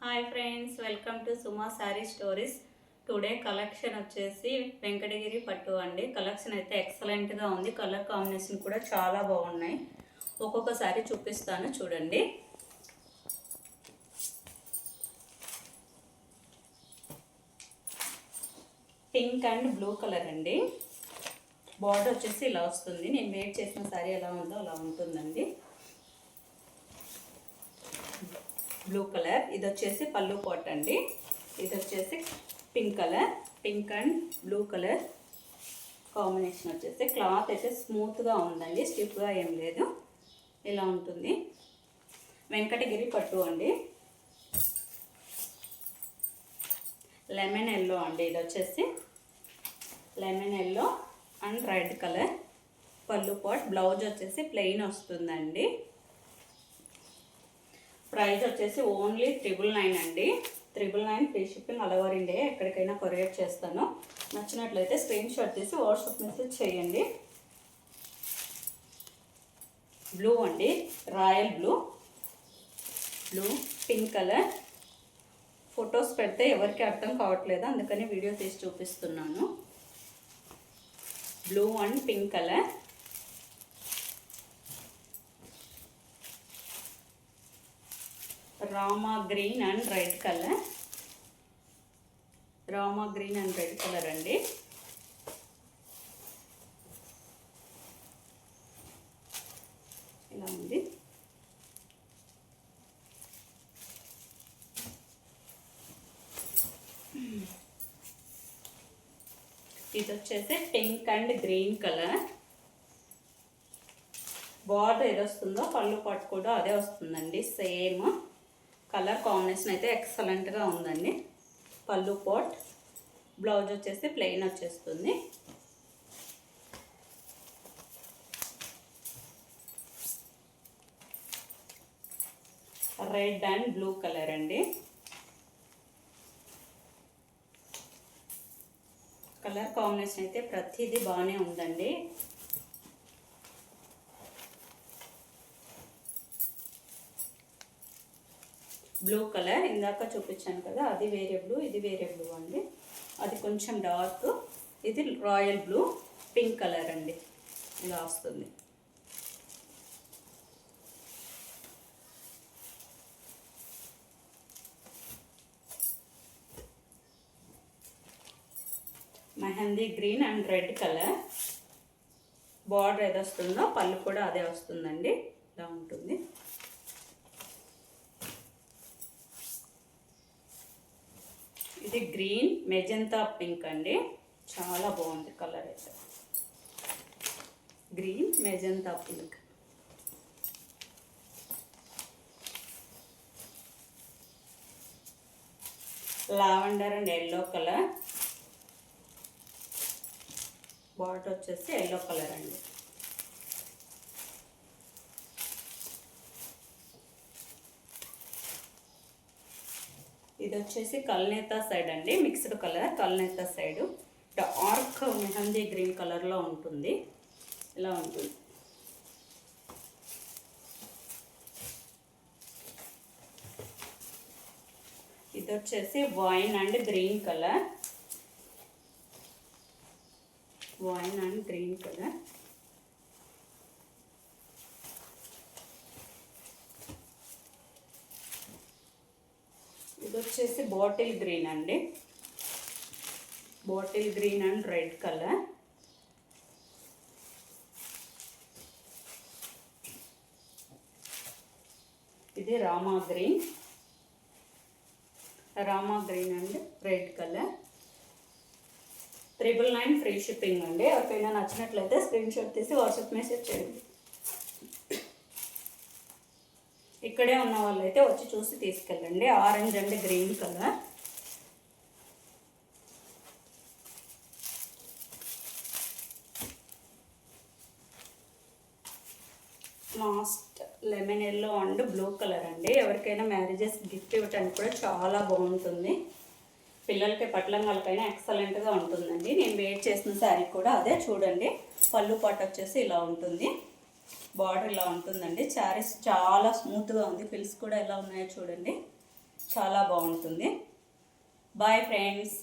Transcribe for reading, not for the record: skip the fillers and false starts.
Hi friends, welcome to Suma sari stories. Today collection వచ్చేసి వెంకటగిరి పట్టు అండి. కలెక్షన్ అయితే ఎక్సలెంట్గా ఉంది. కలర్ కాంబినేషన్ కూడా చాలా బాగున్నాయి. ఒక్కొక్క శారీ చూపిస్తాను చూడండి. పింక్ అండ్ బ్లూ కలర్ అండి. బార్డర్ వచ్చేసి ఇలా వస్తుంది. నేను వేట్ చేసిన శారీ ఎలా ఉందో అలా ఉంటుందండి. బ్లూ కలర్, ఇది వచ్చేసి పళ్ళు పాట్ అండి. ఇది వచ్చేసి pink colour, pink and blue colour combination వచ్చేసి క్లాత్ అయితే స్మూత్గా ఉందండి, స్టిఫ్గా ఏం లేదు. ఇలా ఉంటుంది. వెంకటగిరి పట్టు అండి. లెమన్ ఎల్లో అండి. ఇది వచ్చేసి lemon yellow and red colour పళ్ళు పాట్. బ్లౌజ్ వచ్చేసి ప్లెయిన్ వస్తుందండి. ప్రైస్ వచ్చేసి ఓన్లీ 999 అండి. 999 free shipping all over India. ఎక్కడికైనా కొరియర్ చేస్తాను. నచ్చినట్లయితే స్క్రీన్ షాట్ తీసి వాట్సాప్ మెసేజ్ చేయండి. బ్లూ అండి, royal blue, pink colour. Photos పెడితే ఎవరికి అర్థం కావట్లేదు, అందుకని వీడియో తీసి చూపిస్తున్నాను. Blue and pink colour. Rama green and red colour. Rama green and red colour అండి. ఇలా ఉంది. ఇది వచ్చేసి pink and green colour. Border ఏది వస్తుందో పళ్ళు పాటు కూడా అదే వస్తుందండి. సేమ్ కలర్ కాంబినేషన్ అయితే ఎక్సలెంట్గా ఉందండి. పళ్ళు పాట్. బ్లౌజ్ వచ్చేసి ప్లెయిన్ వచ్చేస్తుంది. రెడ్ అండ్ బ్లూ కలర్ అండి. కలర్ కాంబినేషన్ అయితే ప్రతిదీ బాగానే ఉందండి. బ్లూ కలర్ ఇందాక చూపించాను కదా, అది వేరే బ్లూ, ఇది వేరే బ్లూ అండి. అది కొంచెం డార్క్, ఇది రాయల్ బ్లూ. పింక్ కలర్ అండి. ఇలా వస్తుంది. Mehndi green and red colour. Border ఏది వస్తుందో పళ్ళు కూడా అదే వస్తుందండి. ఇలా ఉంటుంది. ఇది గ్రీన్ మెజంతా పింక్ అండి. చాలా బాగుంది కలర్ అయితే. Green magenta pink. Lavender and yellow colour. Border వచ్చేసి ఎల్లో కలర్ అండి. ఇది వచ్చేసి కల్నేతా సైడ్ అండి. మిక్స్డ్ కలర్ కల్నేతా సైడ్. డార్క్ మెహందీ గ్రీన్ కలర్లో ఉంటుంది. ఇలా ఉంటుంది. ఇది వచ్చేసి wine and green colour. Wine and green colour. ఇది వచ్చేసి బాటిల్ గ్రీన్ అండి. Bottle green and red colour. ఇది Rama green. Rama green and red colour. 999 free shipping అండి. ఎవరికైనా నచ్చినట్లయితే స్క్రీన్ షాట్ తీసి వాట్సాప్ మెసేజ్ చేయండి. ఇక్కడే ఉన్న వాళ్ళైతే వచ్చి చూసి తీసుకెళ్ళండి. Orange and green colour. Last lemon yellow and blue colour అండి. ఎవరికైనా మ్యారేజెస్ గిఫ్ట్ ఇవ్వడానికి కూడా చాలా బాగుంటుంది. పిల్లలకి పట్లంగాలకైనా ఎక్సలెంట్గా ఉంటుందండి. నేను వెయిట్ చేసిన శారీ కూడా అదే. చూడండి, పళ్ళు పాటు వచ్చేసి ఇలా ఉంటుంది. బార్డర్ ఇలా ఉంటుందండి. శారీస్ చాలా స్మూత్గా ఉంది. పిల్స్ కూడా ఎలా ఉన్నాయో చూడండి. చాలా బాగుంటుంది. Bye friends.